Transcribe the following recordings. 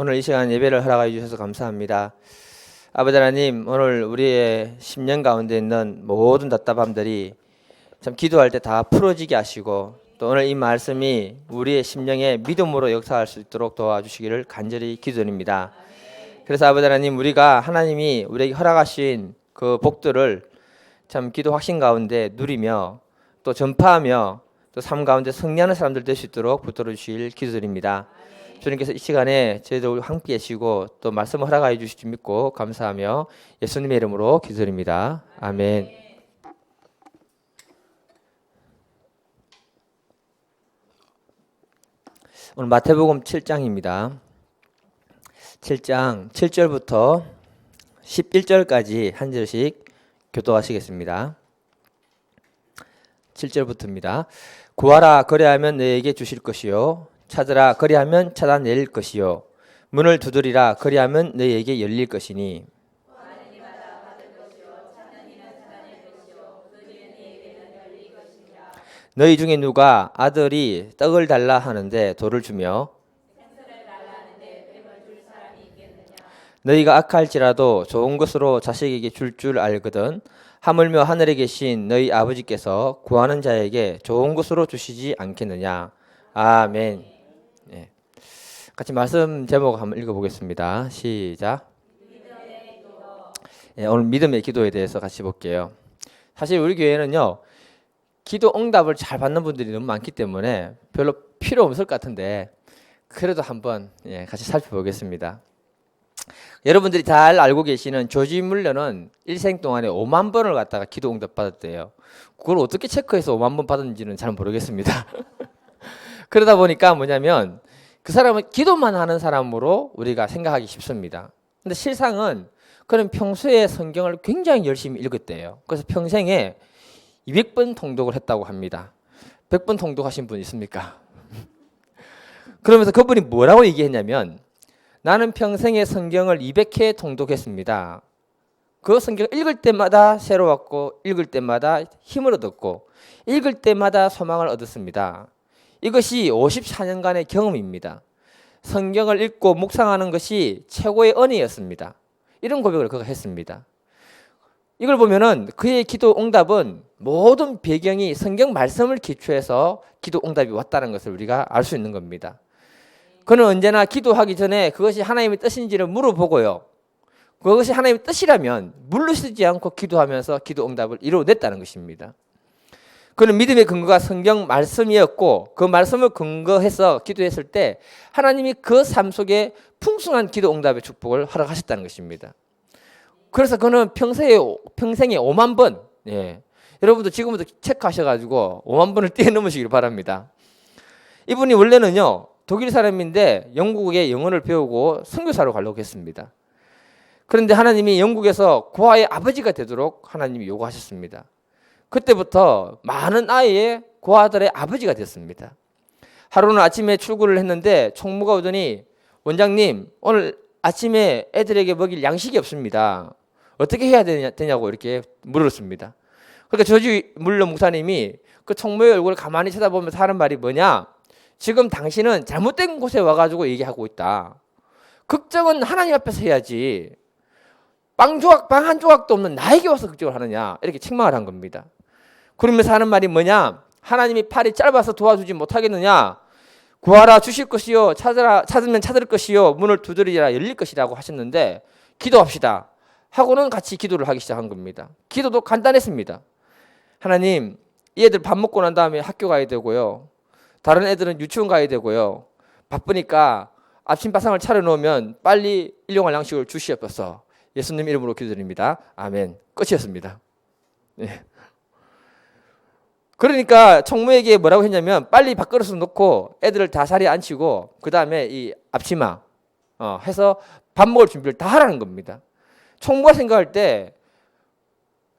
오늘 이 시간 예배를 허락해 주셔서 감사합니다. 아버지 하나님, 오늘 우리의 심령 가운데 있는 모든 답답함들이 참 기도할 때 다 풀어지게 하시고, 또 오늘 이 말씀이 우리의 심령에 믿음으로 역사할 수 있도록 도와주시기를 간절히 기도드립니다. 그래서 아버지 하나님, 우리가 하나님이 우리에게 허락하신 그 복들을 참 기도 확신 가운데 누리며 또 전파하며 또 삶 가운데 승리하는 사람들 될 수 있도록 붙들어 주실 기도드립니다. 주님께서 이 시간에 저희들 함께 계시고 또 말씀을 허락하여 주실 줄 믿고 감사하며 예수님의 이름으로 기도드립니다. 아멘. 오늘 마태복음 7장입니다. 7장 7절부터 11절까지 한 절씩 교도하시겠습니다. 7절부터입니다. 구하라 그리하면 너에게 주실 것이요 찾으라 그리하면 찾아낼 것이요 문을 두드리라 그리하면 너희에게 열릴 것이니 너희 중에 누가 아들이 떡을 달라 하는데 돌을 주며 너희가 악할지라도 좋은 것으로 자식에게 줄 줄 알거든 하물며 하늘에 계신 너희 아버지께서 구하는 자에게 좋은 것으로 주시지 않겠느냐. 아멘. 네. 같이 말씀 제목 한번 읽어보겠습니다. 시작. 네, 오늘 믿음의 기도에 대해서 같이 볼게요. 사실 우리 교회는요, 기도 응답을 잘 받는 분들이 너무 많기 때문에 별로 필요 없을 것 같은데 그래도 한번 같이 살펴보겠습니다. 여러분들이 잘 알고 계시는 조지 물러는 일생 동안에 5만 번을 갖다가 기도 응답 받았대요. 그걸 어떻게 체크해서 5만 번 받았는지는 잘 모르겠습니다. 그러다 보니까 뭐냐면 그 사람은 기도만 하는 사람으로 우리가 생각하기 쉽습니다. 근데 실상은 그는 평소에 성경을 굉장히 열심히 읽었대요. 그래서 평생에 200번 통독을 했다고 합니다. 100번 통독하신 분 있습니까? 그러면서 그분이 뭐라고 얘기했냐면 나는 평생에 성경을 200회 통독했습니다. 그 성경을 읽을 때마다 새로웠고 읽을 때마다 힘을 얻었고 읽을 때마다 소망을 얻었습니다. 이것이 54년간의 경험입니다. 성경을 읽고 묵상하는 것이 최고의 은혜였습니다. 이런 고백을 그가 했습니다. 이걸 보면은 그의 기도 응답은 모든 배경이 성경 말씀을 기초해서 기도 응답이 왔다는 것을 우리가 알 수 있는 겁니다. 그는 언제나 기도하기 전에 그것이 하나님의 뜻인지를 물어보고요. 그것이 하나님의 뜻이라면 물러서지 않고 기도하면서 기도 응답을 이루어냈다는 것입니다. 그는 믿음의 근거가 성경 말씀이었고 그 말씀을 근거해서 기도했을 때 하나님이 그 삶 속에 풍성한 기도 응답의 축복을 허락하셨다는 것입니다. 그래서 그는 평생에 5만 번, 여러분도 지금부터 체크하셔가지고 5만 번을 뛰어넘으시길 바랍니다. 이분이 원래는요 독일 사람인데 영국에 영어를 배우고 선교사로 가려고 했습니다. 그런데 하나님이 영국에서 고아의 아버지가 되도록 하나님이 요구하셨습니다. 그때부터 많은 아이의 고아들의 아버지가 됐습니다. 하루는 아침에 출근을 했는데 총무가 오더니 원장님 오늘 아침에 애들에게 먹일 양식이 없습니다. 어떻게 해야 되냐고 이렇게 물었습니다. 그러니까 조지 물러 목사님이 그 총무의 얼굴을 가만히 쳐다보면서 하는 말이 뭐냐? 지금 당신은 잘못된 곳에 와가지고 얘기하고 있다. 걱정은 하나님 앞에서 해야지. 빵 한 조각도 없는 나에게 와서 걱정을 하느냐. 이렇게 책망을 한 겁니다. 그러면서 하는 말이 뭐냐? 하나님이 팔이 짧아서 도와주지 못하겠느냐? 구하라 주실 것이요. 찾으면 찾을 것이요. 문을 두드리라 열릴 것이라고 하셨는데 기도합시다. 하고는 같이 기도를 하기 시작한 겁니다. 기도도 간단했습니다. 하나님, 이 애들 밥 먹고 난 다음에 학교 가야 되고요. 다른 애들은 유치원 가야 되고요. 바쁘니까 아침밥상을 차려놓으면 빨리 일용할 양식을 주시옵소서. 예수님 이름으로 기도드립니다. 아멘. 끝이었습니다. 네. 그러니까 총무에게 뭐라고 했냐면 빨리 밥그릇을 놓고 애들을 다 자리에 앉히고 그 다음에 이 앞치마 해서 밥 먹을 준비를 다 하라는 겁니다. 총무가 생각할 때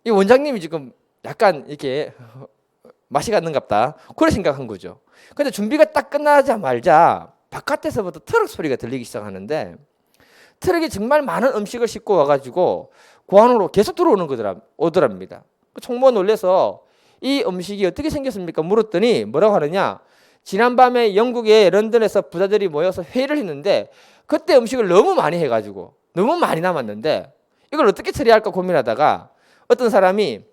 이 원장님이 지금 약간 이렇게 맛이 갔는갑다. 그렇게 생각한 거죠. 근데 준비가 딱 끝나자마자 바깥에서부터 트럭 소리가 들리기 시작하는데 트럭이 정말 많은 음식을 싣고 와가지고 고안으로 계속 오더랍니다. 총무가 놀라서 이 음식이 어떻게 생겼습니까? 물었더니 뭐라고 하느냐? 지난밤에 영국의 런던에서 부자들이 모여서 회의를 했는데 그때 음식을 너무 많이 해가지고 너무 많이 남았는데 이걸 어떻게 처리할까 고민하다가 어떤 사람이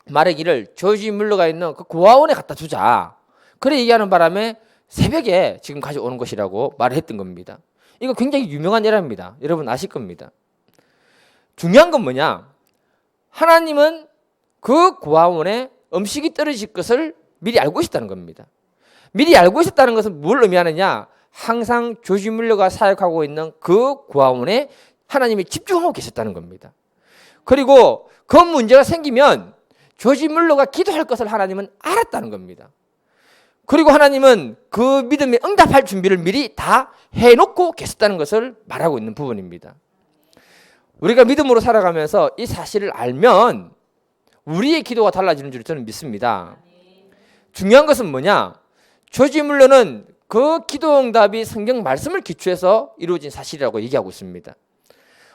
말하기를 조지 뮬러가 있는 그 고아원에 갖다 주자. 그래 얘기하는 바람에 새벽에 지금 가져오는 것이라고 말을 했던 겁니다. 이거 굉장히 유명한 일화입니다. 여러분 아실 겁니다. 중요한 건 뭐냐? 하나님은 그 고아원에 음식이 떨어질 것을 미리 알고 있었다는 겁니다. 미리 알고 있었다는 것은 뭘 의미하느냐? 항상 조지 뮬러가 사역하고 있는 그 고아원에 하나님이 집중하고 계셨다는 겁니다. 그리고 그 문제가 생기면 조지 뮬러가 기도할 것을 하나님은 알았다는 겁니다. 그리고 하나님은 그 믿음에 응답할 준비를 미리 다 해놓고 계셨다는 것을 말하고 있는 부분입니다. 우리가 믿음으로 살아가면서 이 사실을 알면 우리의 기도가 달라지는 줄 저는 믿습니다. 중요한 것은 뭐냐? 조지 뮬러는 그 기도 응답이 성경 말씀을 기초해서 이루어진 사실이라고 얘기하고 있습니다.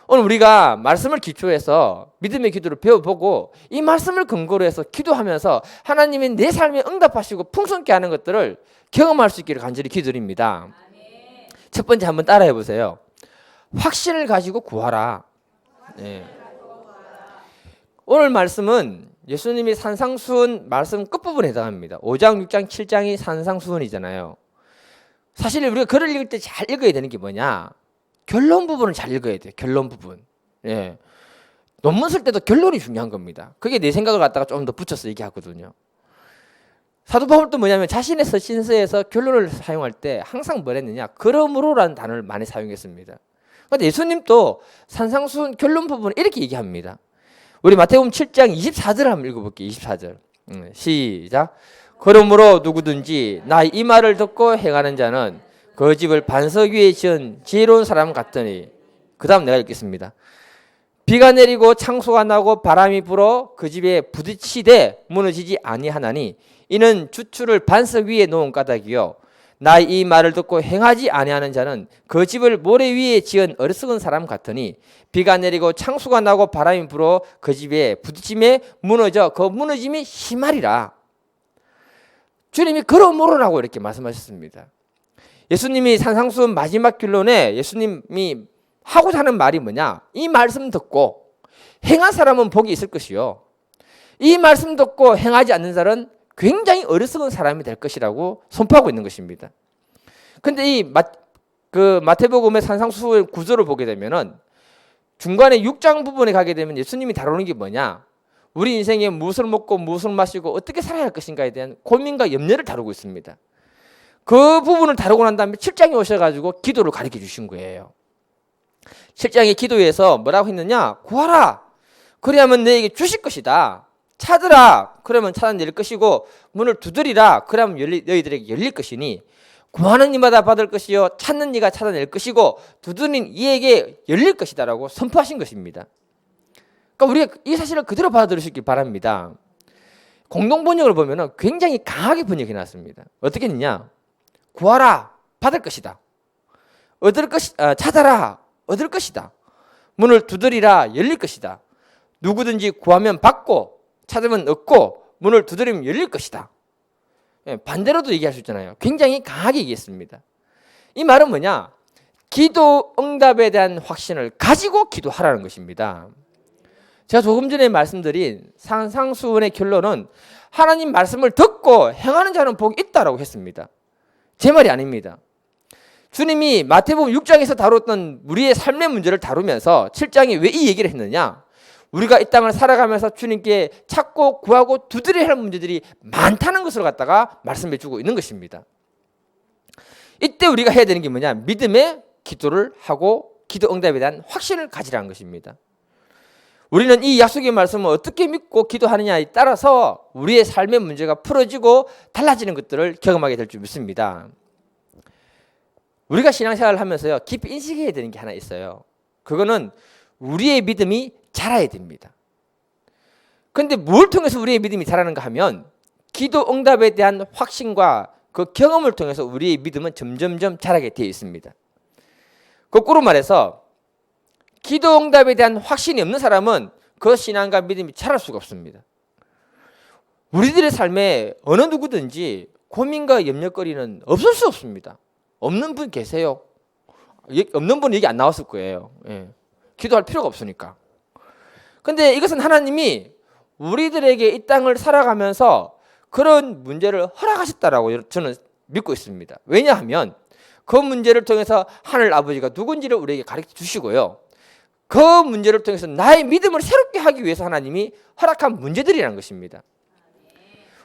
오늘 우리가 말씀을 기초해서 믿음의 기도를 배워보고 이 말씀을 근거로 해서 기도하면서 하나님이 내 삶에 응답하시고 풍성케 하는 것들을 경험할 수 있기를 간절히 기도드립니다. 첫 번째 한번 따라해 보세요. 확신을 가지고 구하라. 네. 오늘 말씀은 예수님이 산상수훈 말씀 끝부분에 해당합니다. 5장, 6장, 7장이 산상수훈이잖아요. 사실 우리가 글을 읽을 때 잘 읽어야 되는 게 뭐냐? 결론 부분을 잘 읽어야 돼요. 결론 부분. 예. 논문 쓸 때도 결론이 중요한 겁니다. 그게 내 생각을 갖다가 좀 더 붙여서 얘기하거든요. 사도 바울도 뭐냐면 자신의 서신서에서 결론을 사용할 때 항상 뭘 했느냐? 그러므로라는 단어를 많이 사용했습니다. 그런데 예수님도 산상수훈 결론 부분을 이렇게 얘기합니다. 우리 마태복음 7장 24절을 한번 읽어볼게요. 24절. 시작. 그러므로 누구든지 나 이 말을 듣고 행하는 자는 그 집을 반석 위에 지은 지혜로운 사람 같더니, 그 다음 내가 읽겠습니다. 비가 내리고 창소가 나고 바람이 불어 그 집에 부딪히되 무너지지 아니하나니 이는 주추를 반석 위에 놓은 까닭이요 나 이 말을 듣고 행하지 아니하는 자는 그 집을 모래 위에 지은 어리석은 사람 같으니 비가 내리고 창수가 나고 바람이 불어 그 집에 부딪힘에 무너져 그 무너짐이 심하리라. 주님이 그러므로라고 이렇게 말씀하셨습니다. 예수님이 산상수훈 마지막 결론에 예수님이 하고자 하는 말이 뭐냐? 이 말씀 듣고 행한 사람은 복이 있을 것이요 이 말씀 듣고 행하지 않는 사람은 굉장히 어리석은 사람이 될 것이라고 선포하고 있는 것입니다. 그런데 이 마태복음의 산상수훈 구조를 보게 되면은 중간에 6장 부분에 가게 되면 예수님이 다루는 게 뭐냐? 우리 인생에 무엇을 먹고 무엇을 마시고 어떻게 살아야 할 것인가에 대한 고민과 염려를 다루고 있습니다. 그 부분을 다루고 난 다음에 7장에 오셔가지고 기도를 가르쳐 주신 거예요. 7장의 기도에서 뭐라고 했느냐? 구하라. 그래야만 너에게 주실 것이다. 찾으라. 그러면 찾아낼 것이고 문을 두드리라. 그러면 너희들에게 열릴 것이니 구하는 이마다 받을 것이요 찾는 이가 찾아낼 것이고 두드린 이에게 열릴 것이다 라고 선포하신 것입니다. 그러니까 우리가 이 사실을 그대로 받아들이시길 바랍니다. 공동번역을 보면 굉장히 강하게 번역해 놨습니다. 어떻게 했느냐? 구하라. 받을 것이다. 찾아라. 얻을 것이다. 문을 두드리라. 열릴 것이다. 누구든지 구하면 받고 찾으면 얻고 문을 두드리면 열릴 것이다. 반대로도 얘기할 수 있잖아요. 굉장히 강하게 얘기했습니다. 이 말은 뭐냐? 기도 응답에 대한 확신을 가지고 기도하라는 것입니다. 제가 조금 전에 말씀드린 산상수훈의 결론은 하나님 말씀을 듣고 행하는 자는 복이 있다라고 했습니다. 제 말이 아닙니다. 주님이 마태복음 6장에서 다뤘던 우리의 삶의 문제를 다루면서 7장에 왜 이 얘기를 했느냐? 우리가 이 땅을 살아가면서 주님께 찾고 구하고 두드려야 할 문제들이 많다는 것을 갖다가 말씀해 주고 있는 것입니다. 이때 우리가 해야 되는 게 뭐냐? 믿음의 기도를 하고 기도 응답에 대한 확신을 가지라는 것입니다. 우리는 이 약속의 말씀을 어떻게 믿고 기도하느냐에 따라서 우리의 삶의 문제가 풀어지고 달라지는 것들을 경험하게 될 줄 믿습니다. 우리가 신앙생활을 하면서요, 깊이 인식해야 되는 게 하나 있어요. 그거는 우리의 믿음이 자라야 됩니다. 그런데 뭘 통해서 우리의 믿음이 자라는가 하면 기도 응답에 대한 확신과 그 경험을 통해서 우리의 믿음은 점점점 자라게 되어 있습니다. 거꾸로 말해서 기도 응답에 대한 확신이 없는 사람은 그 신앙과 믿음이 자랄 수가 없습니다. 우리들의 삶에 어느 누구든지 고민과 염려거리는 없을 수 없습니다. 없는 분 계세요? 없는 분은 얘기 안 나왔을 거예요. 예. 기도할 필요가 없으니까. 근데 이것은 하나님이 우리들에게 이 땅을 살아가면서 그런 문제를 허락하셨다라고 저는 믿고 있습니다. 왜냐하면 그 문제를 통해서 하늘 아버지가 누군지를 우리에게 가르쳐 주시고요. 그 문제를 통해서 나의 믿음을 새롭게 하기 위해서 하나님이 허락한 문제들이라는 것입니다.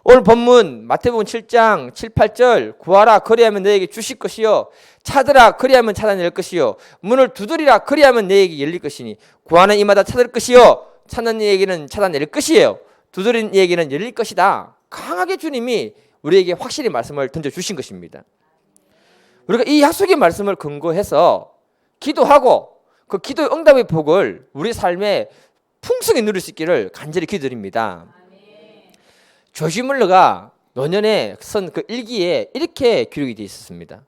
오늘 본문 마태복음 7장 7, 8절 구하라 그리하면 너에게 주실 것이요 찾으라 그리하면 찾아낼 것이요 문을 두드리라 그리하면 너에게 열릴 것이니 구하는 이마다 찾을 것이요 찾는 이에게는 찾아낼 것이에요 두드리는 이에게는 열릴 것이다. 강하게 주님이 우리에게 확실히 말씀을 던져주신 것입니다. 우리가 이 약속의 말씀을 근거해서 기도하고 그 기도의 응답의 복을 우리 삶에 풍성히 누릴 수 있기를 간절히 기도드립니다. 조지 물러가 노년에 쓴 그 일기에 이렇게 기록이 되어 있었습니다.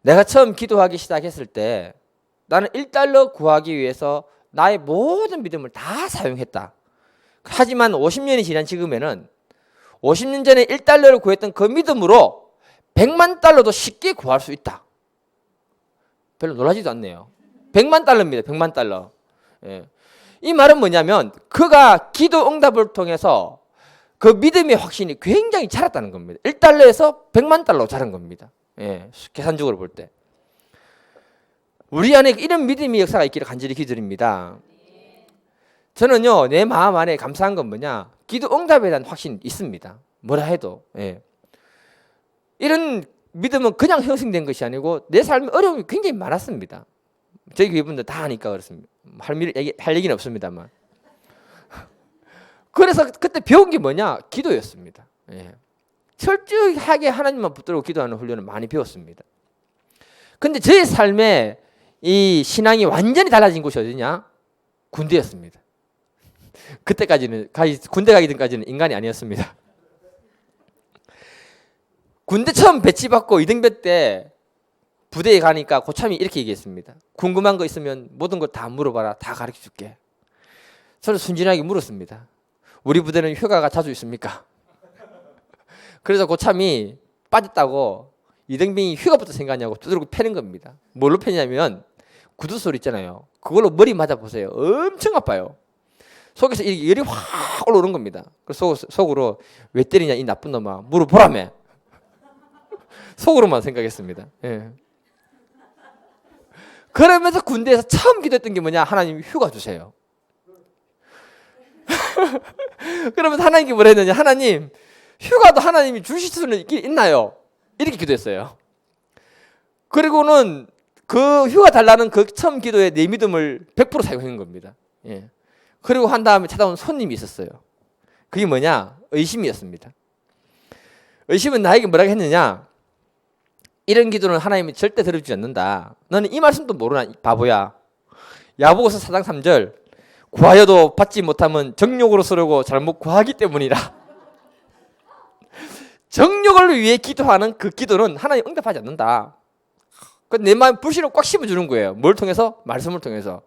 내가 처음 기도하기 시작했을 때 나는 $1 구하기 위해서 나의 모든 믿음을 다 사용했다. 하지만 50년이 지난 지금에는 50년 전에 $1를 구했던 그 믿음으로 $1,000,000도 쉽게 구할 수 있다. 별로 놀라지도 않네요. $1,000,000입니다. $1,000,000. 예. 이 말은 뭐냐면 그가 기도 응답을 통해서 그 믿음의 확신이 굉장히 자랐다는 겁니다. $1에서 $1,000,000로 자란 겁니다. 예, 계산적으로 볼 때. 우리 안에 이런 믿음의 역사가 있기를 간절히 기도드립니다. 저는요, 내 마음 안에 감사한 건 뭐냐? 기도 응답에 대한 확신이 있습니다. 뭐라 해도. 예. 이런 믿음은 그냥 형성된 것이 아니고 내 삶에 어려움이 굉장히 많았습니다. 저희 교회분들 다 아니까 그렇습니다. 할 얘기는 없습니다만. 그래서 그때 배운 게 뭐냐? 기도였습니다. 예. 철저하게 하나님만 붙들고 기도하는 훈련을 많이 배웠습니다. 근데 저의 삶에 이 신앙이 완전히 달라진 곳이 어디냐? 군대였습니다. 그때까지는 군대 가기 전까지는 인간이 아니었습니다. 군대 처음 배치받고 이등병 때 부대에 가니까 고참이 이렇게 얘기했습니다. 궁금한 거 있으면 모든 걸 다 물어봐라. 다 가르쳐 줄게. 저는 순진하게 물었습니다. 우리 부대는 휴가가 자주 있습니까? 그래서 고참이 빠졌다고 이등병이 휴가부터 생각하냐고 두드리고 패는 겁니다. 뭘로 패냐면 구두 소리 있잖아요. 그걸로 머리 맞아보세요. 엄청 아파요. 속에서 열이 확 올라오는 겁니다. 그래서 속으로 왜 때리냐 이 나쁜 놈아 물어보라며. 속으로만 생각했습니다. 예. 그러면서 군대에서 처음 기도했던 게 뭐냐? 하나님 휴가 주세요. 그러면서 하나님께 뭐라 했느냐? 하나님 휴가도 하나님이 주실 수는 있나요? 이렇게 기도했어요. 그리고는 그 휴가 달라는 그 처음 기도에 내 믿음을 100% 사용한 겁니다. 예. 그리고 한 다음에 찾아온 손님이 있었어요. 그게 뭐냐? 의심이었습니다. 의심은 나에게 뭐라고 했느냐? 이런 기도는 하나님이 절대 들어주지 않는다. 너는 이 말씀도 모르나 바보야. 야고보서 4장 3절 구하여도 받지 못하면 정욕으로 서르고 잘못 구하기 때문이라. 정욕을 위해 기도하는 그 기도는 하나님 응답하지 않는다. 내 마음 불씨로 꽉 씹어주는 거예요. 뭘 통해서? 말씀을 통해서.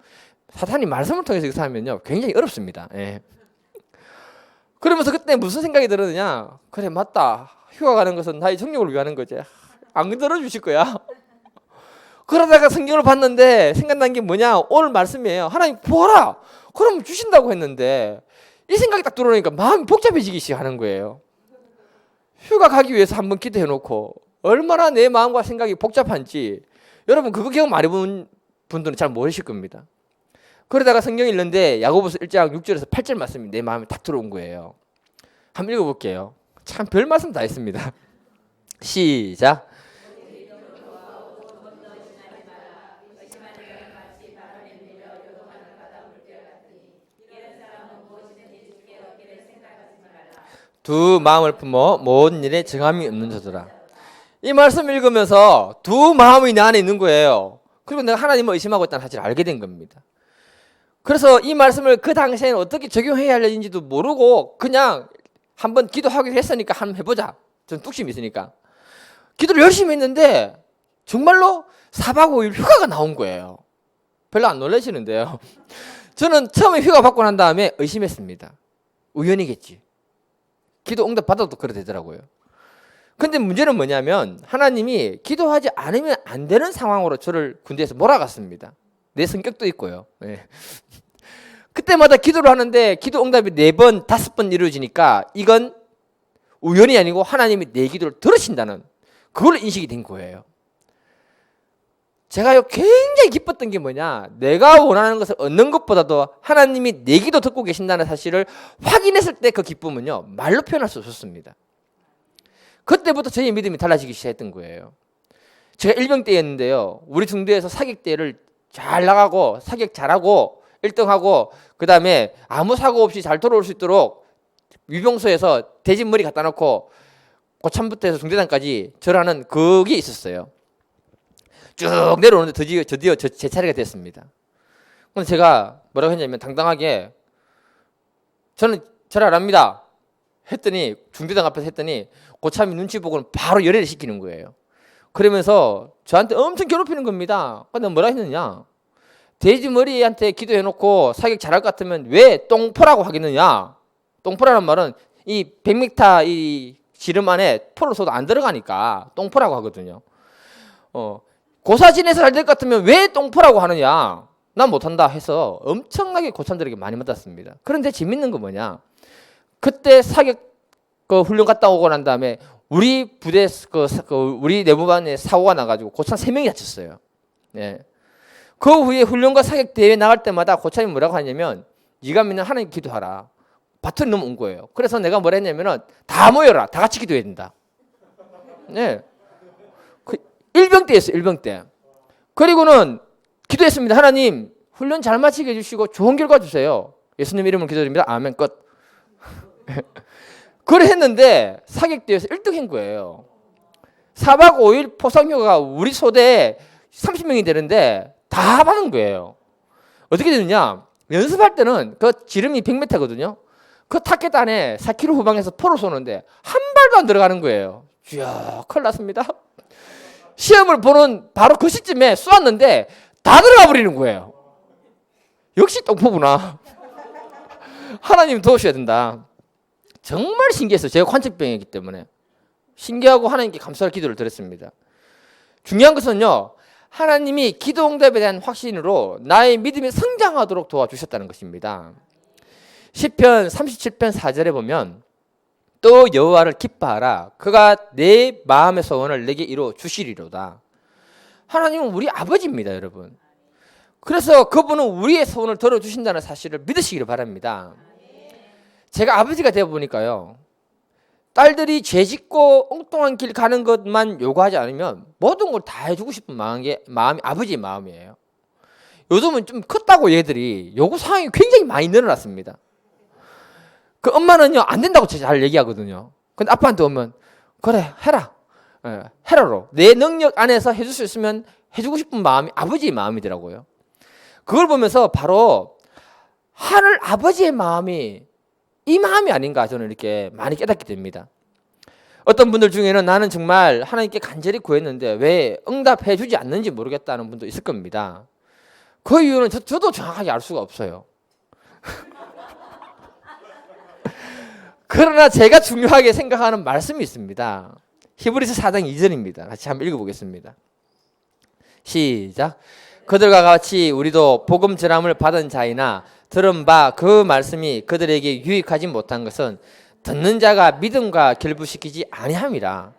사탄이 말씀을 통해서 이렇게 하면요 굉장히 어렵습니다. 예. 그러면서 그때 무슨 생각이 들었느냐? 그래 맞다. 휴가 가는 것은 나의 정욕을 위하는 거지. 안 들어주실 거야. 그러다가 성경을 봤는데 생각난 게 뭐냐? 오늘 말씀이에요. 하나님 보아라. 그럼 주신다고 했는데 이 생각이 딱 들어오니까 마음이 복잡해지기 시작하는 거예요. 휴가 가기 위해서 한번 기도해놓고 얼마나 내 마음과 생각이 복잡한지 여러분 그거 경험 많이 본 분들은 잘 모르실 겁니다. 그러다가 성경 읽는데 야고보서 1장 6절에서 8절 말씀이 내 마음에 딱 들어온 거예요. 한번 읽어볼게요. 참 별 말씀 다 있습니다. 시작. 두 마음을 품어 모든 일에 정함이 없는 자들아. 이 말씀 읽으면서 두 마음이 내 안에 있는 거예요. 그리고 내가 하나님을 의심하고 있다는 사실을 알게 된 겁니다. 그래서 이 말씀을 그 당시에는 어떻게 적용해야 할는지도 모르고 그냥 한번 기도하기로 했으니까 한번 해보자. 전 뚝심이 있으니까. 기도를 열심히 했는데 정말로 4박 5일 휴가가 나온 거예요. 별로 안 놀라시는데요. 저는 처음에 휴가 받고 난 다음에 의심했습니다. 우연이겠지. 기도 응답 받아도 그래 되더라고요. 근데 문제는 뭐냐면 하나님이 기도하지 않으면 안 되는 상황으로 저를 군대에서 몰아갔습니다. 내 성격도 있고요. 네. 그때마다 기도를 하는데 기도 응답이 4번, 5번 이루어지니까 이건 우연이 아니고 하나님이 내 기도를 들으신다는 그걸 인식이 된 거예요. 제가요 굉장히 기뻤던 게 뭐냐, 내가 원하는 것을 얻는 것보다도 하나님이 내 기도 듣고 계신다는 사실을 확인했을 때 그 기쁨은요 말로 표현할 수 없었습니다. 그때부터 저희 믿음이 달라지기 시작했던 거예요. 제가 일병대였는데요, 우리 중대에서 사격대회를 잘 나가고 사격 잘하고 1등하고 그 다음에 아무 사고 없이 잘 돌아올 수 있도록 위병소에서 대진머리 갖다 놓고 고참부터 해서 중대장까지 절하는 그게 있었어요. 쭉 내려오는데 드디어 제 차례가 됐습니다. 근데 제가 뭐라고 했냐면 당당하게 저는 절 안 합니다 했더니, 중대장 앞에서 했더니 고참이 눈치 보고는 바로 열애를 시키는 거예요. 그러면서 저한테 엄청 괴롭히는 겁니다. 근데 뭐라 했느냐, 돼지머리한테 기도해놓고 사격 잘할 것 같으면 왜 똥포라고 하겠느냐. 똥포라는 말은 이 100m 이 지름 안에 포를 쏘도 안 들어가니까 똥포라고 하거든요. 고사진에서 잘 될 것 같으면 왜 똥포라고 하느냐, 난 못한다 해서 엄청나게 고참들에게 많이 맞았습니다. 그런데 재밌는 건 뭐냐, 그때 사격 훈련 갔다 오고 난 다음에 우리 부대 우리 내무반에 사고가 나가지고 고참 3명이 다쳤어요. 네. 그 후에 훈련과 사격 대회 나갈 때마다 고참이 뭐라고 하냐면 네가 믿는 하나님 기도하라. 바톤이 너무 온 거예요. 그래서 내가 뭐라 했냐면은 다 모여라, 다 같이 기도해야 된다. 네. 일병 때. 그리고는 기도했습니다. 하나님 훈련 잘 마치게 해주시고 좋은 결과 주세요. 예수님 이름으로 기도드립니다. 아멘. 끝. 그래 했는데 사격대회에서 1등 한 거예요. 4박 5일 포상휴가가 우리 소대에 30명이 되는데 다 받은 거예요. 어떻게 되느냐, 연습할 때는 그 지름이 100m거든요. 그 타켓 안에 4km 후방에서 포를 쏘는데 한 발도 안 들어가는 거예요. 이야, 큰일 났습니다. 시험을 보는 바로 그 시점에 쏘았는데 다 들어가 버리는 거예요. 역시 똥포구나. 하나님 도우셔야 된다. 정말 신기했어요. 제가 관측병이기 때문에 신기하고 하나님께 감사할 기도를 드렸습니다. 중요한 것은요, 하나님이 기도 응답에 대한 확신으로 나의 믿음이 성장하도록 도와주셨다는 것입니다. 시편 37편 4절에 보면 또 여호와를 기뻐하라, 그가 내 마음의 소원을 내게 이루어 주시리로다. 하나님은 우리 아버지입니다, 여러분. 그래서 그분은 우리의 소원을 들어주신다는 사실을 믿으시기를 바랍니다. 제가 아버지가 되어 보니까요, 딸들이 죄짓고 엉뚱한 길 가는 것만 요구하지 않으면 모든 걸 다 해주고 싶은 마음이 아버지의 마음이에요. 요즘은 좀 컸다고 얘들이 요구 사항이 굉장히 많이 늘어났습니다. 그 엄마는요 안 된다고 잘 얘기하거든요. 근데 아빠한테 오면 그래 해라, 해라로 내 능력 안에서 해줄 수 있으면 해주고 싶은 마음이 아버지의 마음이더라고요. 그걸 보면서 바로 하늘 아버지의 마음이 이 마음이 아닌가 저는 이렇게 많이 깨닫게 됩니다. 어떤 분들 중에는 나는 정말 하나님께 간절히 구했는데 왜 응답해 주지 않는지 모르겠다는 분도 있을 겁니다. 그 이유는 저도 정확하게 알 수가 없어요. 그러나 제가 중요하게 생각하는 말씀이 있습니다. 히브리서 4장 2절입니다. 같이 한번 읽어보겠습니다. 시작. 그들과 같이 우리도 복음 전함을 받은 자이나 들은 바 그 말씀이 그들에게 유익하지 못한 것은 듣는 자가 믿음과 결부시키지 아니함이라.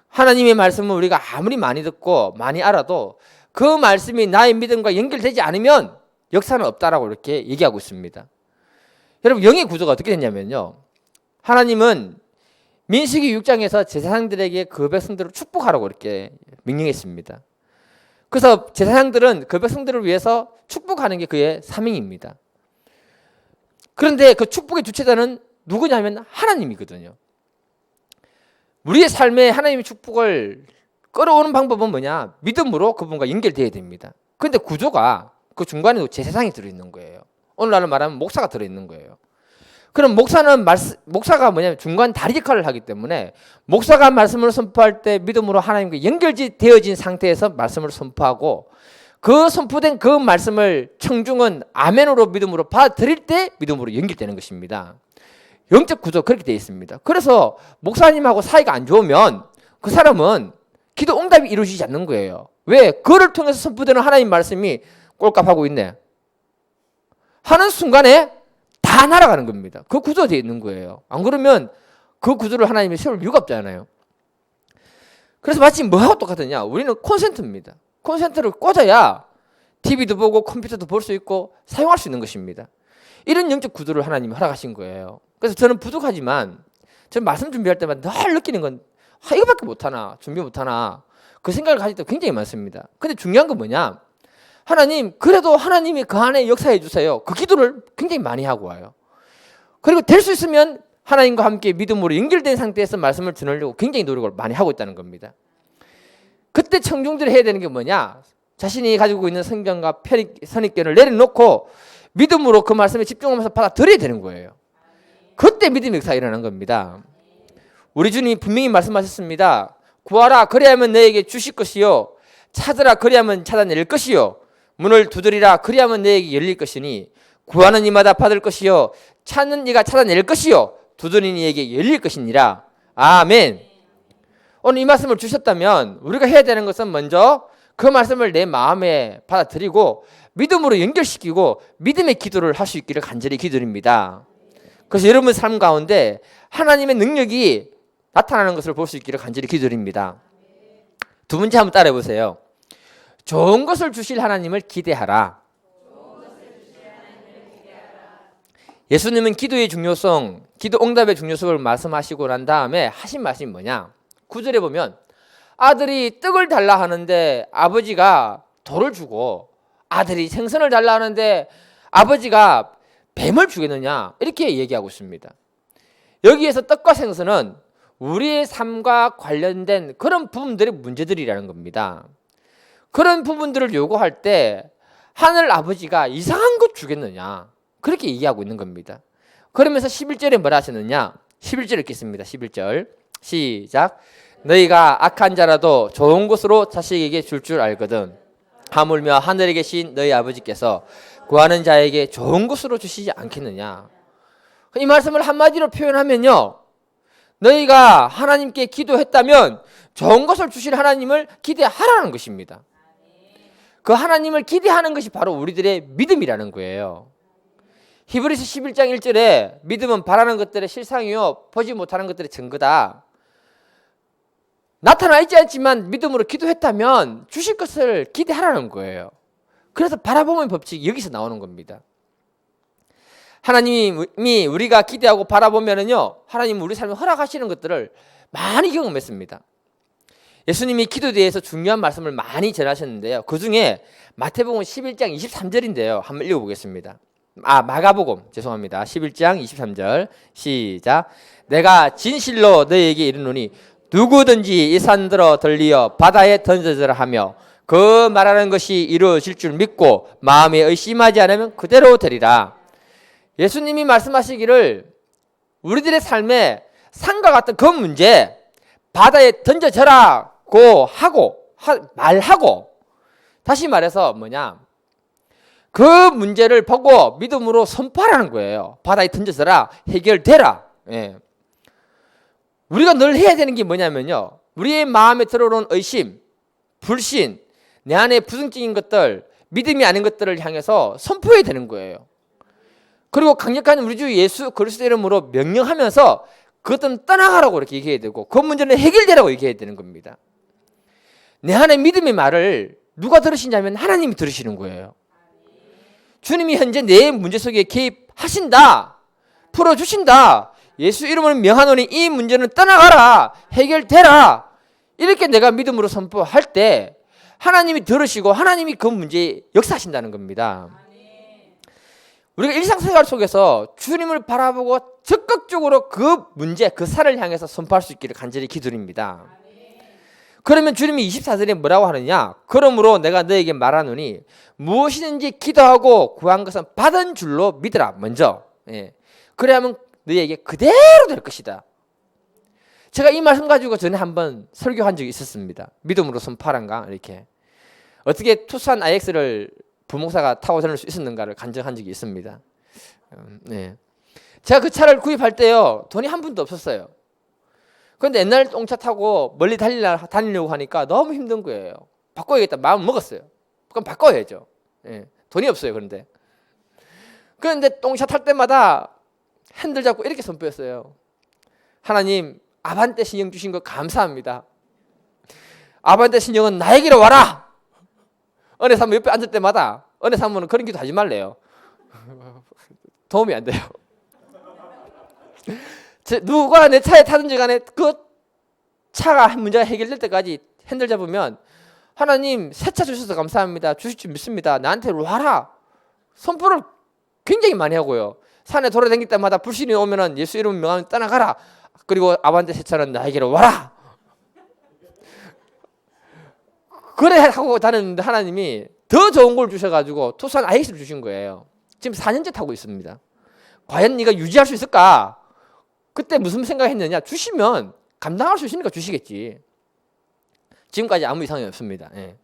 하나님의 말씀은 우리가 아무리 많이 듣고 많이 알아도 그 말씀이 나의 믿음과 연결되지 않으면 역사는 없다라고 이렇게 얘기하고 있습니다. 여러분, 영의 구조가 어떻게 됐냐면요, 하나님은 민수기 6장에서 제사장들에게 그 백성들을 축복하라고 이렇게 명령했습니다. 그래서 제사장들은 그 백성들을 위해서 축복하는 게 그의 사명입니다. 그런데 그 축복의 주체자는 누구냐면 하나님이거든요. 우리의 삶에 하나님의 축복을 끌어오는 방법은 뭐냐? 믿음으로 그분과 연결되어야 됩니다. 그런데 구조가 그 중간에 제사장이 들어있는 거예요. 오늘날로 말하면 목사가 들어있는 거예요. 그럼 목사가 뭐냐면 중간 다리 역할을 하기 때문에 목사가 말씀을 선포할 때 믿음으로 하나님과 연결되어진 상태에서 말씀을 선포하고 그 선포된 그 말씀을 청중은 아멘으로 믿음으로 받아들일 때 믿음으로 연결되는 것입니다. 영적 구조 그렇게 되어 있습니다. 그래서 목사님하고 사이가 안 좋으면 그 사람은 기도 응답이 이루어지지 않는 거예요. 왜? 그를 통해서 선포되는 하나님 말씀이 꼴값하고 있네 하는 순간에 다 날아가는 겁니다. 그 구조가 되어 있는 거예요. 안 그러면 그 구조를 하나님이 세울 이유가 없잖아요. 그래서 마치 뭐하고 똑같으냐? 우리는 콘센트입니다. 콘센트를 꽂아야 TV도 보고 컴퓨터도 볼 수 있고 사용할 수 있는 것입니다. 이런 영적 구조를 하나님이 허락하신 거예요. 그래서 저는 부족하지만 저는 말씀 준비할 때마다 늘 느끼는 건 이거밖에 못하나 준비 못하나 그 생각을 가질 때 굉장히 많습니다. 근데 중요한 건 뭐냐? 하나님 그래도 하나님이 그 안에 역사해 주세요. 그 기도를 굉장히 많이 하고 와요. 그리고 될 수 있으면 하나님과 함께 믿음으로 연결된 상태에서 말씀을 전하려고 굉장히 노력을 많이 하고 있다는 겁니다. 그때 청중들이 해야 되는 게 뭐냐? 자신이 가지고 있는 성경과 선입견을 내려놓고 믿음으로 그 말씀에 집중하면서 받아들여야 되는 거예요. 그때 믿음의 역사가 일어나는 겁니다. 우리 주님이 분명히 말씀하셨습니다. 구하라 그리하면 너에게 주실 것이요 찾으라 그리하면 찾아낼 것이요 문을 두드리라 그리하면 너에게 열릴 것이니 구하는 이마다 받을 것이요 찾는 이가 찾아낼 것이요 두드리는 이에게 열릴 것이니라. 아멘. 오늘 이 말씀을 주셨다면 우리가 해야 되는 것은 먼저 그 말씀을 내 마음에 받아들이고 믿음으로 연결시키고 믿음의 기도를 할 수 있기를 간절히 기도드립니다. 그래서 여러분 삶 가운데 하나님의 능력이 나타나는 것을 볼 수 있기를 간절히 기도드립니다. 두 번째 한번 따라해 보세요. 좋은 것을 주실 하나님을 기대하라. 예수님은 기도의 중요성, 기도 응답의 중요성을 말씀하시고 난 다음에 하신 말씀이 뭐냐? 9절에 보면 아들이 떡을 달라 하는데 아버지가 돌을 주고 아들이 생선을 달라 하는데 아버지가 뱀을 주겠느냐? 이렇게 얘기하고 있습니다. 여기에서 떡과 생선은 우리의 삶과 관련된 그런 부분들의 문제들이라는 겁니다. 그런 부분들을 요구할 때 하늘 아버지가 이상한 것 주겠느냐? 그렇게 얘기하고 있는 겁니다. 그러면서 11절에 뭐라 하셨느냐? 11절 읽겠습니다. 11절 시작. 너희가 악한 자라도 좋은 것으로 자식에게 줄 알거든 하물며 하늘에 계신 너희 아버지께서 구하는 자에게 좋은 것으로 주시지 않겠느냐. 이 말씀을 한마디로 표현하면요, 너희가 하나님께 기도했다면 좋은 것을 주실 하나님을 기대하라는 것입니다. 그 하나님을 기대하는 것이 바로 우리들의 믿음이라는 거예요. 히브리서 11장 1절에 믿음은 바라는 것들의 실상이요 보지 못하는 것들의 증거다. 나타나 있지 않지만 믿음으로 기도했다면 주실 것을 기대하라는 거예요. 그래서 바라보는 법칙이 여기서 나오는 겁니다. 하나님이 우리가 기대하고 바라보면은요, 하나님은 우리 삶에 허락하시는 것들을 많이 경험했습니다. 예수님이 기도에 대해서 중요한 말씀을 많이 전하셨는데요. 그 중에 마태복음 11장 23절인데요. 한번 읽어보겠습니다. 마가복음 죄송합니다. 11장 23절 시작. 내가 진실로 너희에게 이르노니 누구든지 이 산들어 들리어 바다에 던져져라 하며 그 말하는 것이 이루어질 줄 믿고 마음에 의심하지 않으면 그대로 되리라. 예수님이 말씀하시기를 우리들의 삶에 산과 같은 그 문제 바다에 던져져라고 말하고 다시 말해서 뭐냐, 그 문제를 보고 믿음으로 선포하라는 거예요. 바다에 던져져라, 해결되라. 예. 우리가 늘 해야 되는 게 뭐냐면요, 우리의 마음에 들어오는 의심, 불신, 내 안에 부정적인 것들, 믿음이 아닌 것들을 향해서 선포해야 되는 거예요. 그리고 강력한 우리 주 예수 그리스도의 이름으로 명령하면서 그것들은 떠나가라고 이렇게 얘기해야 되고 그 문제는 해결되라고 얘기해야 되는 겁니다. 내 안에 믿음의 말을 누가 들으시냐면 하나님이 들으시는 거예요. 주님이 현재 내 문제 속에 개입하신다, 풀어주신다, 예수 이름을 명하노니 이 문제는 떠나가라, 해결되라, 이렇게 내가 믿음으로 선포할 때 하나님이 들으시고 하나님이 그 문제에 역사하신다는 겁니다. 우리가 일상생활 속에서 주님을 바라보고 적극적으로 그 문제, 그 산을 향해서 선포할 수 있기를 간절히 기도드립니다. 그러면 주님이 24절에 뭐라고 하느냐? 그러므로 내가 너에게 말하노니 무엇이든지 기도하고 구한 것은 받은 줄로 믿으라. 먼저. 예. 그래야만 너에게 그대로 될 것이다. 제가 이 말씀 가지고 전에 한번 설교한 적이 있었습니다. 믿음으로 선포하란가 이렇게. 어떻게 투싼 IX를 부목사가 타고 다닐 수 있었는가를 간증한 적이 있습니다. 네. 제가 그 차를 구입할 때요, 돈이 한 푼도 없었어요. 그런데 옛날 똥차 타고 멀리 다니려고 하니까 너무 힘든 거예요. 바꿔야겠다 마음 먹었어요. 그럼 바꿔야죠. 예, 돈이 없어요. 그런데 똥차 탈 때마다 핸들 잡고 이렇게 손빼었어요. 하나님, 아반떼 신령 주신 거 감사합니다. 아반떼 신령은 나에게로 와라. 은혜 사모 옆에 앉을 때마다 은혜 사모는 그런 기도 하지 말래요. 도움이 안 돼요. 누가 내 차에 타든지 간에 그 차가 문제가 해결될 때까지 핸들 잡으면 하나님 새 차 주셔서 감사합니다. 주실 줄 믿습니다. 나한테 와라. 선포를 굉장히 많이 하고요. 산에 돌아다닐 때마다 불신이 오면은 예수 이름 명하면 떠나가라. 그리고 아반떼 새 차는 나에게로 와라. 그래 하고 다녔는데 하나님이 더 좋은 걸 주셔가지고 투싼 IX를 주신 거예요. 지금 4년째 타고 있습니다. 과연 네가 유지할 수 있을까? 그때 무슨 생각했느냐? 주시면 감당할 수 있으니까 주시겠지. 지금까지 아무 이상이 없습니다. 예.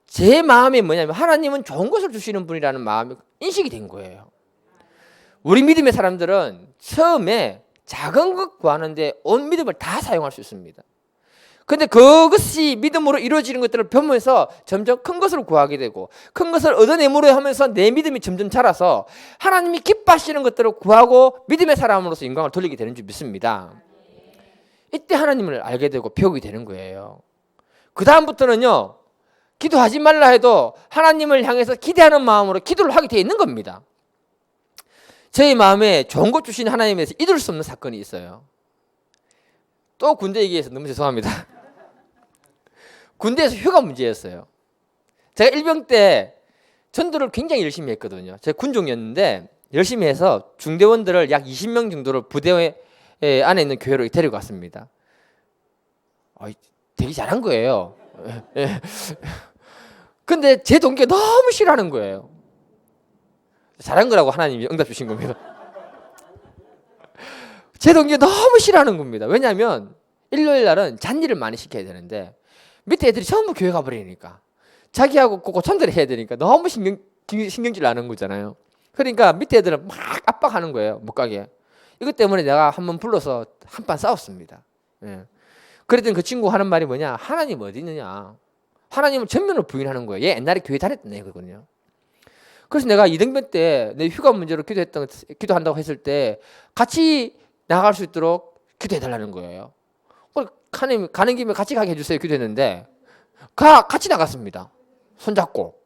제 마음이 뭐냐면 하나님은 좋은 것을 주시는 분이라는 마음이 인식이 된 거예요. 우리 믿음의 사람들은 처음에 작은 것 구하는데 온 믿음을 다 사용할 수 있습니다. 근데 그것이 믿음으로 이루어지는 것들을 보면서 점점 큰 것을 구하게 되고 큰 것을 얻어내므로 하면서 내 믿음이 점점 자라서 하나님이 기뻐하시는 것들을 구하고 믿음의 사람으로서 영광을 돌리게 되는 줄 믿습니다. 이때 하나님을 알게 되고 배우게 되는 거예요. 그 다음부터는요, 기도하지 말라 해도 하나님을 향해서 기대하는 마음으로 기도를 하게 되어 있는 겁니다. 저희 마음에 좋은 것 주신 하나님에 대해서 잊을 수 없는 사건이 있어요. 또 군대 얘기해서 너무 죄송합니다. 군대에서 휴가 문제였어요. 제가 일병 때 전도를 굉장히 열심히 했거든요. 제가 군종이었는데 열심히 해서 중대원들을 약 20명 정도를 부대 안에 있는 교회로 데리고 갔습니다. 되게 잘한 거예요. 근데 제 동기가 너무 싫어하는 거예요. 잘한 거라고 하나님이 응답 주신 겁니다. 제 동기가 너무 싫어하는 겁니다. 왜냐하면 일요일 날은 잔일을 많이 시켜야 되는데 밑에 애들이 전부 교회 가버리니까 자기하고 고참들이 해야 되니까 너무 신경질 나는 거잖아요. 그러니까 밑에 애들은 막 압박하는 거예요. 못 가게. 이것 때문에 내가 한번 불러서 한판 싸웠습니다. 예. 그랬더니 그 친구 하는 말이 뭐냐? 하나님 어디 있느냐? 하나님을 전면으로 부인하는 거예요. 얘 옛날에 교회 다녔던 애거든요. 그래서 내가 이등병 때 내 휴가 문제로 기도한다고 했을 때 같이 나갈 수 있도록 기도해달라는 거예요. 하나님 가는 김에 같이 가게 해주세요. 기도했는데 같이 나갔습니다. 손잡고.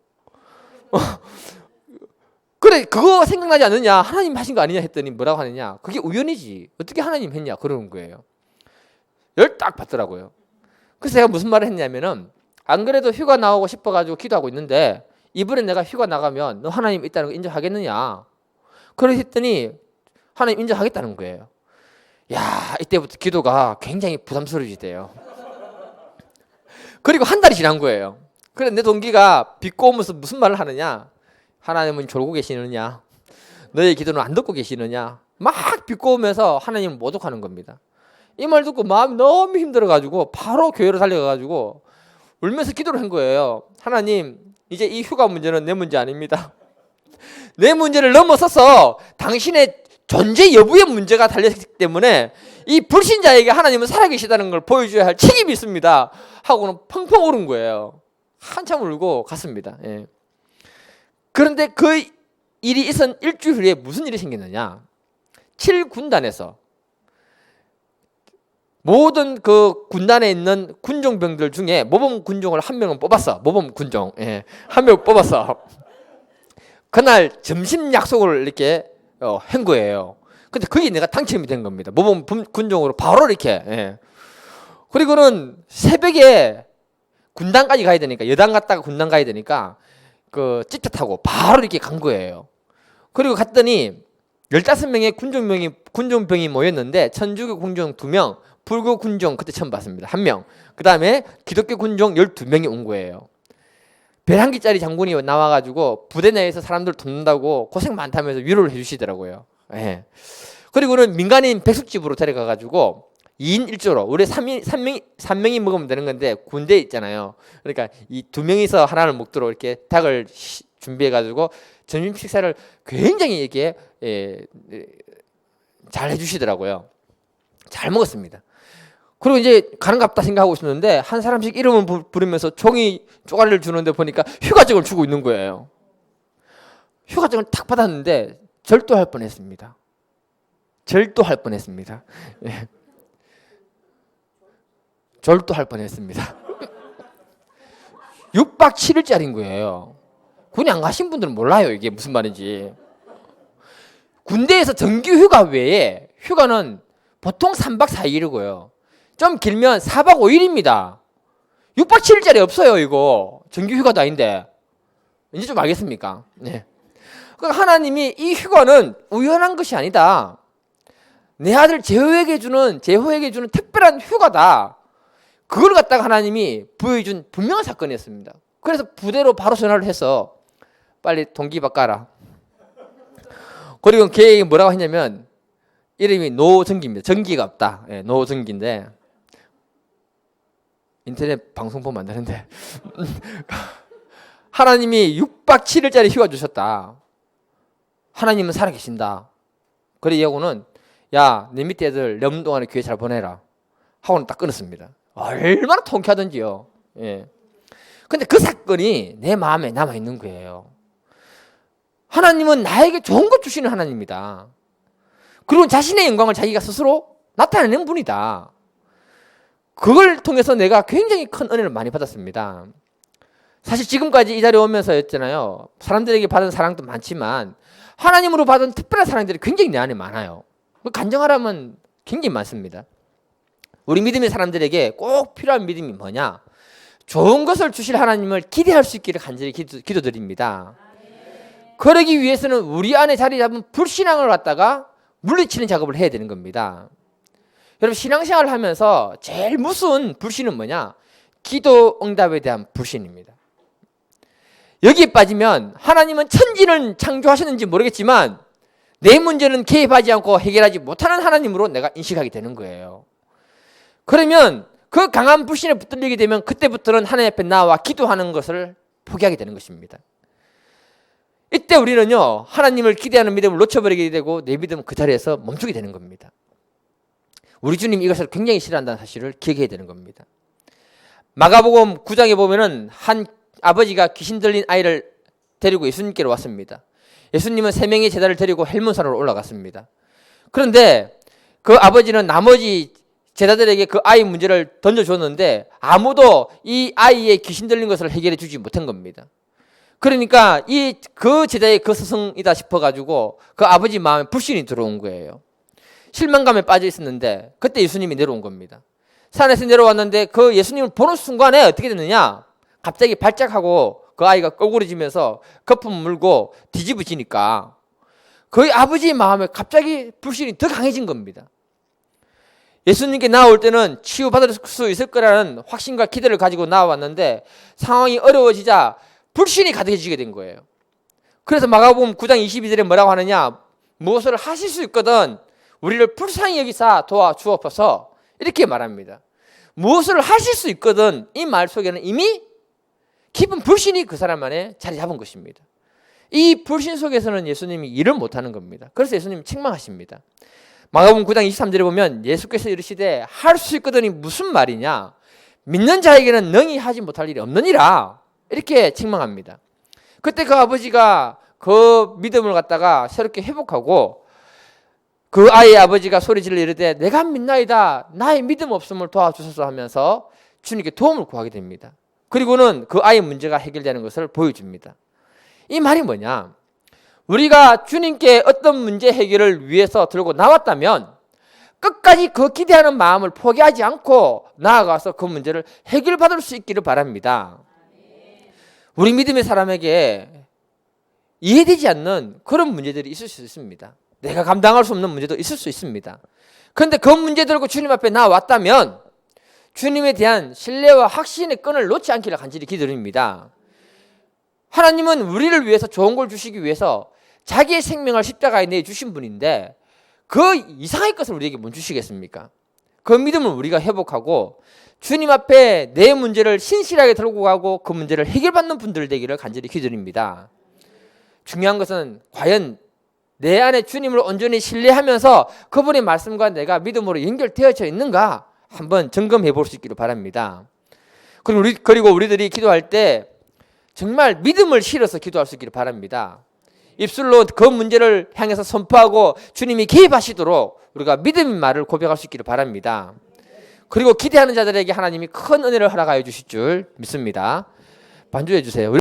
그래 그거 생각나지 않느냐? 하나님 하신 거 아니냐 했더니 뭐라고 하느냐? 그게 우연이지. 어떻게 하나님 했냐? 그러는 거예요. 열 딱 받더라고요. 그래서 제가 무슨 말을 했냐면은 안 그래도 휴가 나오고 싶어가지고 기도하고 있는데 이번에 내가 휴가 나가면 너 하나님 있다는 거 인정하겠느냐? 그랬더니 하나님 인정하겠다는 거예요. 야, 이때부터 기도가 굉장히 부담스러워지대요. 그리고 한 달이 지난 거예요. 그래 내 동기가 비꼬으면서 무슨 말을 하느냐? 하나님은 졸고 계시느냐? 너의 기도는 안 듣고 계시느냐? 막 비꼬으면서 하나님을 모독하는 겁니다. 이 말 듣고 마음이 너무 힘들어가지고 바로 교회로 달려가가지고 울면서 기도를 한 거예요. 하나님, 이제 이 휴가 문제는 내 문제 아닙니다. 내 문제를 넘어서서 당신의 존재 여부의 문제가 달렸기 때문에 이 불신자에게 하나님은 살아계시다는 걸 보여줘야 할 책임이 있습니다. 하고는 펑펑 울은 거예요. 한참 울고 갔습니다. 예. 그런데 그 일이 있은 일주일 후에 무슨 일이 생겼느냐? 7군단에서 모든 그 군단에 있는 군종병들 중에 모범 군종을 한 명은 뽑았어. 모범 군종. 예. 한 명 뽑았어. 그날 점심 약속을 이렇게 한 거예요. 근데 그게 내가 당첨이 된 겁니다. 모범 군종으로 바로 이렇게. 예. 그리고는 새벽에 군단까지 가야 되니까 여당 갔다가 군단 가야 되니까 그 찝찝 타고 바로 이렇게 간 거예요. 그리고 갔더니 15명의 군종병이 모였는데 천주교 군종 2명, 불교 군종 그때 처음 봤습니다. 1명. 그 다음에 기독교 군종 12명이 온 거예요. 별 1기짜리 장군이 나와가지고 부대 내에서 사람들 돕는다고 고생 많다면서 위로를 해주시더라고요. 예. 그리고는 민간인 백숙집으로 데려가가지고 2인 1조로 우리 3명이 먹으면 되는 건데 군대 있잖아요. 그러니까 이 2명이서 하나를 먹도록 이렇게 닭을 준비해가지고 점심 식사를 굉장히 이렇게 잘 해주시더라고요. 잘 먹었습니다. 그리고 이제 가는갑다 생각하고 있었는데 한 사람씩 이름을 부르면서 종이 쪼가리를 주는데 보니까 휴가증을 주고 있는 거예요. 휴가증을 탁 받았는데 절도할 뻔했습니다. 절도할 뻔했습니다. 예. 절도할 뻔했습니다. 6박 7일짜리인 거예요. 군에 안 가신 분들은 몰라요, 이게 무슨 말인지. 군대에서 정규 휴가 외에 휴가는 보통 3박 4일이고요. 좀 길면 4박 5일입니다. 6박 7일짜리 없어요, 이거. 정규 휴가도 아닌데. 이제 좀 알겠습니까? 네. 그러니까 하나님이 이 휴가는 우연한 것이 아니다. 내 아들 제호에게 주는 특별한 휴가다. 그걸 갖다가 하나님이 부여해준 분명한 사건이었습니다. 그래서 부대로 바로 전화를 해서 빨리 동기 바꿔라. 그리고 걔에게 뭐라고 했냐면 이름이 노정기입니다. 정기가 없다. 예, 노정기인데 인터넷 방송 보면 안 되는데 하나님이 6박 7일짜리 휴가 주셨다. 하나님은 살아계신다. 그래 이하고는 야, 내 밑에 애들 렘 동안에 교회 잘 보내라 하고는 딱 끊었습니다. 얼마나 통쾌하던지요. 예. 근데 그 사건이 내 마음에 남아있는 거예요. 하나님은 나에게 좋은 것 주시는 하나님입니다. 그리고 자신의 영광을 자기가 스스로 나타내는 분이다. 그걸 통해서 내가 굉장히 큰 은혜를 많이 받았습니다. 사실 지금까지 이 자리에 오면서였잖아요. 사람들에게 받은 사랑도 많지만 하나님으로 받은 특별한 사랑들이 굉장히 내 안에 많아요. 간증하라면 굉장히 많습니다. 우리 믿음의 사람들에게 꼭 필요한 믿음이 뭐냐? 좋은 것을 주실 하나님을 기대할 수 있기를 간절히 기도드립니다. 그러기 위해서는 우리 안에 자리 잡은 불신앙을 갖다가 물리치는 작업을 해야 되는 겁니다. 여러분 신앙생활을 하면서 제일 무서운 불신은 뭐냐? 기도 응답에 대한 불신입니다. 여기에 빠지면 하나님은 천지를 창조하셨는지 모르겠지만 내 문제는 개입하지 않고 해결하지 못하는 하나님으로 내가 인식하게 되는 거예요. 그러면 그 강한 불신에 붙들리게 되면 그때부터는 하나님 앞에 나와 기도하는 것을 포기하게 되는 것입니다. 이때 우리는요 하나님을 기대하는 믿음을 놓쳐버리게 되고 내 믿음은 그 자리에서 멈추게 되는 겁니다. 우리 주님이 이것을 굉장히 싫어한다는 사실을 기억해야 되는 겁니다. 마가복음 9장에 보면은 한 아버지가 귀신 들린 아이를 데리고 예수님께로 왔습니다. 예수님은 3명의 제자를 데리고 헬몬산으로 올라갔습니다. 그런데 그 아버지는 나머지 제자들에게 그 아이 문제를 던져줬는데 아무도 이 아이의 귀신 들린 것을 해결해 주지 못한 겁니다. 그러니까 그 제자의 그 스승이다 싶어가지고 그 아버지 마음에 불신이 들어온 거예요. 실망감에 빠져 있었는데 그때 예수님이 내려온 겁니다. 산에서 내려왔는데 그 예수님을 보는 순간에 어떻게 됐느냐? 갑자기 발작하고 그 아이가 껄끄러지면서 거품 물고 뒤집어지니까 그 아버지의 마음에 갑자기 불신이 더 강해진 겁니다. 예수님께 나올 때는 치유받을 수 있을 거라는 확신과 기대를 가지고 나왔는데 상황이 어려워지자 불신이 가득해지게 된 거예요. 그래서 마가복음 9장 22절에 뭐라고 하느냐? 무엇을 하실 수 있거든 우리를 불쌍히 여기사 도와주옵소서 이렇게 말합니다. 무엇을 하실 수 있거든 이 말 속에는 이미 깊은 불신이 그 사람 안에 자리 잡은 것입니다. 이 불신 속에서는 예수님이 일을 못하는 겁니다. 그래서 예수님이 책망하십니다. 마가복음 9장 23절에 보면 예수께서 이르시되 할 수 있거든이 무슨 말이냐? 믿는 자에게는 능히 하지 못할 일이 없느니라 이렇게 책망합니다. 그때 그 아버지가 그 믿음을 갖다가 새롭게 회복하고 그 아이의 아버지가 소리질러 이르되 내가 믿나이다 나의 믿음 없음을 도와주소서 하면서 주님께 도움을 구하게 됩니다. 그리고는 그 아이의 문제가 해결되는 것을 보여줍니다. 이 말이 뭐냐? 우리가 주님께 어떤 문제 해결을 위해서 들고 나왔다면 끝까지 그 기대하는 마음을 포기하지 않고 나아가서 그 문제를 해결받을 수 있기를 바랍니다. 우리 믿음의 사람에게 이해되지 않는 그런 문제들이 있을 수 있습니다. 내가 감당할 수 없는 문제도 있을 수 있습니다. 그런데 그 문제 들고 주님 앞에 나왔다면 주님에 대한 신뢰와 확신의 끈을 놓지 않기를 간절히 기도드립니다. 하나님은 우리를 위해서 좋은 걸 주시기 위해서 자기의 생명을 십자가에 내주신 분인데 그 이상의 것을 우리에게 못 주시겠습니까? 그 믿음을 우리가 회복하고 주님 앞에 내 문제를 신실하게 들고 가고 그 문제를 해결받는 분들 되기를 간절히 기도드립니다. 중요한 것은 과연 내 안에 주님을 온전히 신뢰하면서 그분의 말씀과 내가 믿음으로 연결되어져 있는가 한번 점검해 볼 수 있기를 바랍니다. 그리고 우리들이 기도할 때 정말 믿음을 실어서 기도할 수 있기를 바랍니다. 입술로 그 문제를 향해서 선포하고 주님이 개입하시도록 우리가 믿음의 말을 고백할 수 있기를 바랍니다. 그리고 기대하는 자들에게 하나님이 큰 은혜를 허락하여 주실 줄 믿습니다. 반주해 주세요.